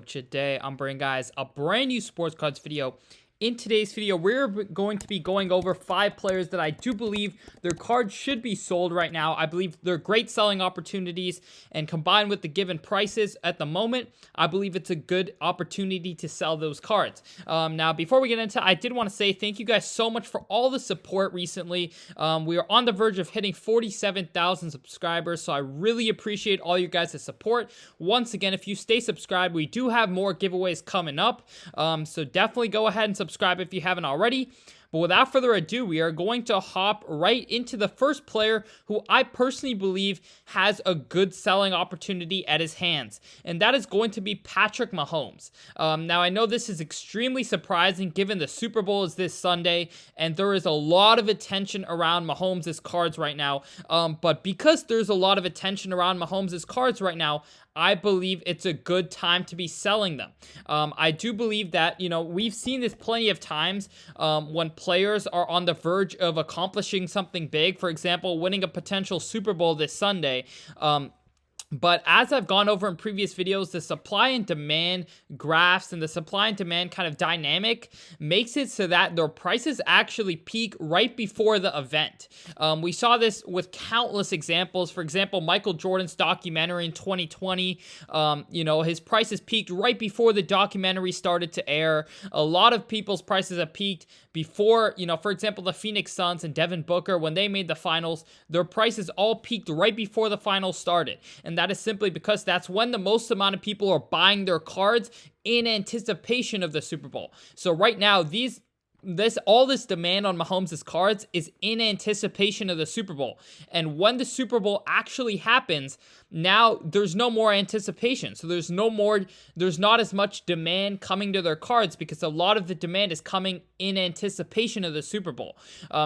Today I'm bringing guys a brand new sports cards video. In today's video, we're going to be going over 5 players that I do believe their cards should be sold right now. I believe they're great selling opportunities, and combined with the given prices at the moment, I believe it's a good opportunity to sell those cards. Now, before we get into it, I did want to say thank you guys so much for all the support recently. We are on the verge of hitting 47,000 subscribers, so I really appreciate all you guys' support. Once again, if you stay subscribed, we do have more giveaways coming up, so definitely go ahead and subscribe if you haven't already. But without further ado, we are going to hop right into the first player who I personally believe has a good selling opportunity at his hands, and that is going to be Patrick Mahomes. Now, I know this is extremely surprising given the Super Bowl is this Sunday, and there is a lot of attention around Mahomes' cards right now. But because there's a lot of attention around Mahomes' cards right now, I believe it's a good time to be selling them. I do believe that, we've seen this plenty of times when players are on the verge of accomplishing something big, for example, winning a potential Super Bowl this Sunday. But as I've gone over in previous videos, the supply and demand graphs and the supply and demand kind of dynamic makes it so that their prices actually peak right before the event. We saw this with countless examples. For example, Michael Jordan's documentary in 2020, his prices peaked right before the documentary started to air. A lot of people's prices have peaked before, for example, the Phoenix Suns and Devin Booker, when they made the finals, their prices all peaked right before the finals started. And that is simply because that's when the most amount of people are buying their cards in anticipation of the Super Bowl. So right now, all this demand on Mahomes' cards is in anticipation of the Super Bowl. And when the Super Bowl actually happens, now there's no more anticipation. So there's not as much demand coming to their cards because a lot of the demand is coming in anticipation of the Super Bowl.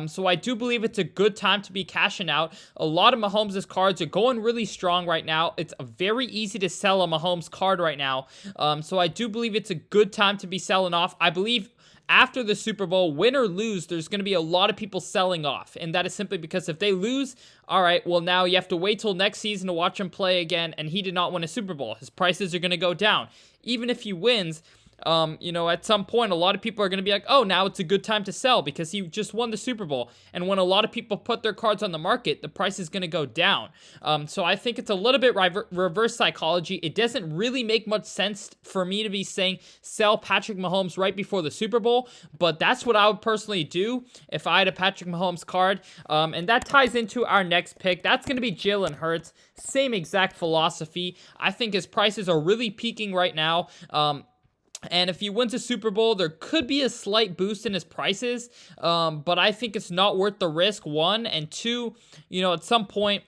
So I do believe it's a good time to be cashing out. A lot of Mahomes' cards are going really strong right now. It's very easy to sell a Mahomes card right now. So I do believe it's a good time to be selling off. I believe after the Super Bowl, win or lose, there's going to be a lot of people selling off. And that is simply because if they lose, all right, well, now you have to wait till next season to watch him play again, and he did not win a Super Bowl. His prices are going to go down. Even if he wins, at some point, a lot of people are going to be like, oh, now it's a good time to sell because he just won the Super Bowl. And when a lot of people put their cards on the market, the price is going to go down. So I think it's a little bit reverse psychology. It doesn't really make much sense for me to be saying sell Patrick Mahomes right before the Super Bowl, but that's what I would personally do if I had a Patrick Mahomes card. And that ties into our next pick. That's going to be Jalen Hurts. Same exact philosophy. I think his prices are really peaking right now. And if he wins a Super Bowl, there could be a slight boost in his prices, but I think it's not worth the risk, one. And two, at some point,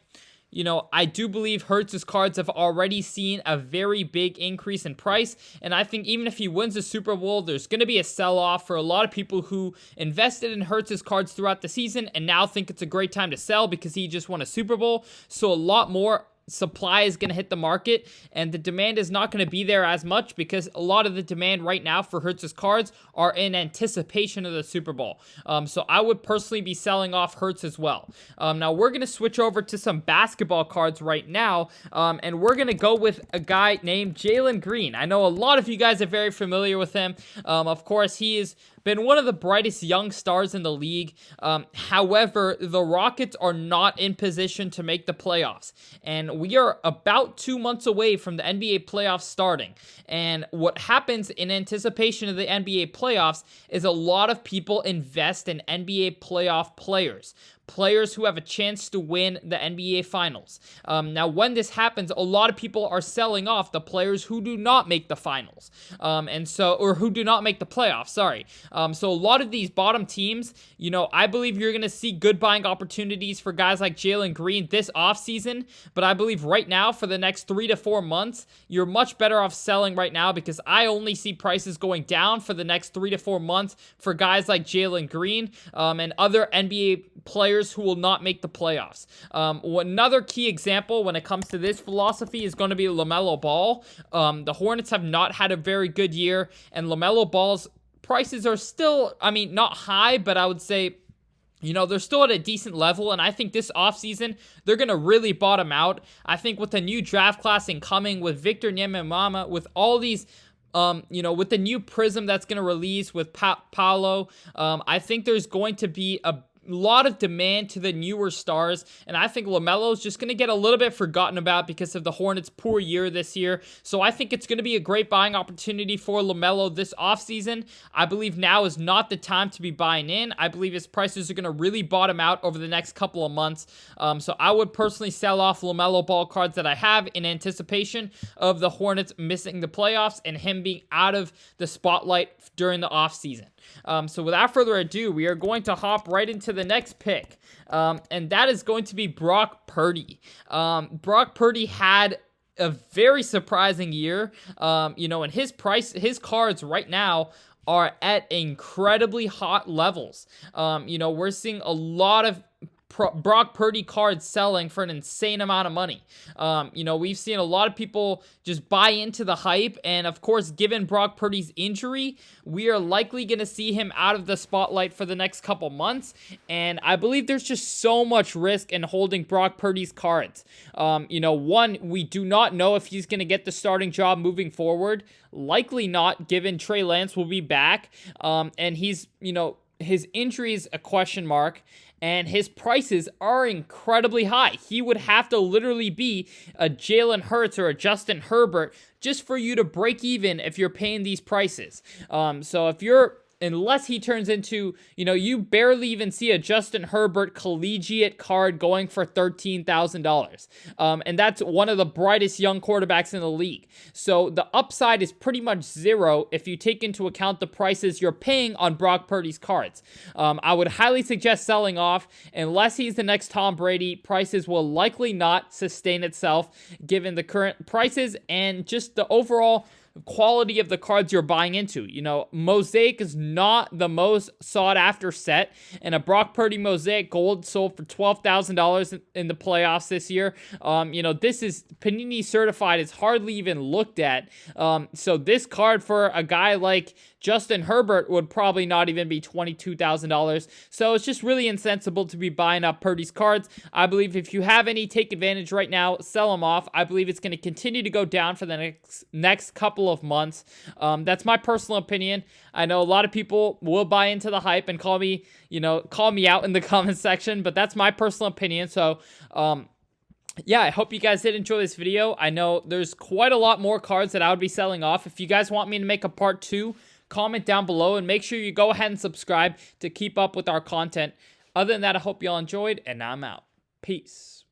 I do believe Hurts' cards have already seen a very big increase in price, and I think even if he wins the Super Bowl, there's going to be a sell-off for a lot of people who invested in Hurts' cards throughout the season and now think it's a great time to sell because he just won a Super Bowl. So a lot more supply is going to hit the market, and the demand is not going to be there as much because a lot of the demand right now for Hurts' cards are in anticipation of the Super Bowl. So I would personally be selling off Hurts as well. Now we're going to switch over to some basketball cards right now, and we're going to go with a guy named Jalen Green. I know a lot of you guys are very familiar with him. Of course, he is been one of the brightest young stars in the league. However, the Rockets are not in position to make the playoffs. And we are about 2 months away from the NBA playoffs starting. And what happens in anticipation of the NBA playoffs is a lot of people invest in NBA playoff players who have a chance to win the NBA Finals. Now, when this happens, a lot of people are selling off the players who do not make the finals, or who do not make the playoffs, sorry. So a lot of these bottom teams, I believe you're going to see good buying opportunities for guys like Jalen Green this offseason, but I believe right now for the next 3 to 4 months, you're much better off selling right now because I only see prices going down for the next 3 to 4 months for guys like Jalen Green and other NBA players who will not make the playoffs. Another key example when it comes to this philosophy is going to be LaMelo Ball. The Hornets have not had a very good year, and LaMelo Ball's prices are still, not high, but I would say they're still at a decent level, and I think this offseason, they're going to really bottom out. I think with the new draft class incoming, with Victor Wembanyama, with all these with the new Prism that's going to release with Paolo, I think there's going to be a lot of demand to the newer stars, and I think LaMelo is just going to get a little bit forgotten about because of the Hornets' poor year this year. So I think it's going to be a great buying opportunity for LaMelo this offseason. I believe now is not the time to be buying in. I believe his prices are going to really bottom out over the next couple of months. So I would personally sell off LaMelo Ball cards that I have in anticipation of the Hornets missing the playoffs and him being out of the spotlight during the offseason. So without further ado, we are going to hop right into the next pick, and that is going to be Brock Purdy. Brock Purdy had a very surprising year, and his cards right now are at incredibly hot levels. We're seeing a lot of Brock Purdy cards selling for an insane amount of money. We've seen a lot of people just buy into the hype, and of course, given Brock Purdy's injury, we are likely going to see him out of the spotlight for the next couple months, and I believe there's just so much risk in holding Brock Purdy's cards. One, we do not know if he's going to get the starting job moving forward. Likely not, given Trey Lance will be back, and his injury is a question mark, and his prices are incredibly high. He would have to literally be a Jalen Hurts or a Justin Herbert just for you to break even if you're paying these prices. Unless he turns into, you barely even see a Justin Herbert collegiate card going for $13,000. And that's one of the brightest young quarterbacks in the league. So the upside is pretty much zero if you take into account the prices you're paying on Brock Purdy's cards. I would highly suggest selling off. Unless he's the next Tom Brady, prices will likely not sustain itself given the current prices and just the overall quality of the cards you're buying into. Mosaic is not the most sought after set, and a Brock Purdy Mosaic Gold sold for $12,000 in the playoffs this year. This is Panini certified, is hardly even looked at. So this card for a guy like Justin Herbert would probably not even be $22,000. So it's just really insensible to be buying up Purdy's cards. I believe if you have any, take advantage right now, sell them off. I believe it's going to continue to go down for the next couple of months. That's my personal opinion. I know a lot of people will buy into the hype and call me out in the comment section, but that's my personal opinion. So, yeah, I hope you guys did enjoy this video. I know there's quite a lot more cards that I would be selling off. If you guys want me to make a part 2, comment down below and make sure you go ahead and subscribe to keep up with our content. Other than that, I hope y'all enjoyed, and I'm out. Peace.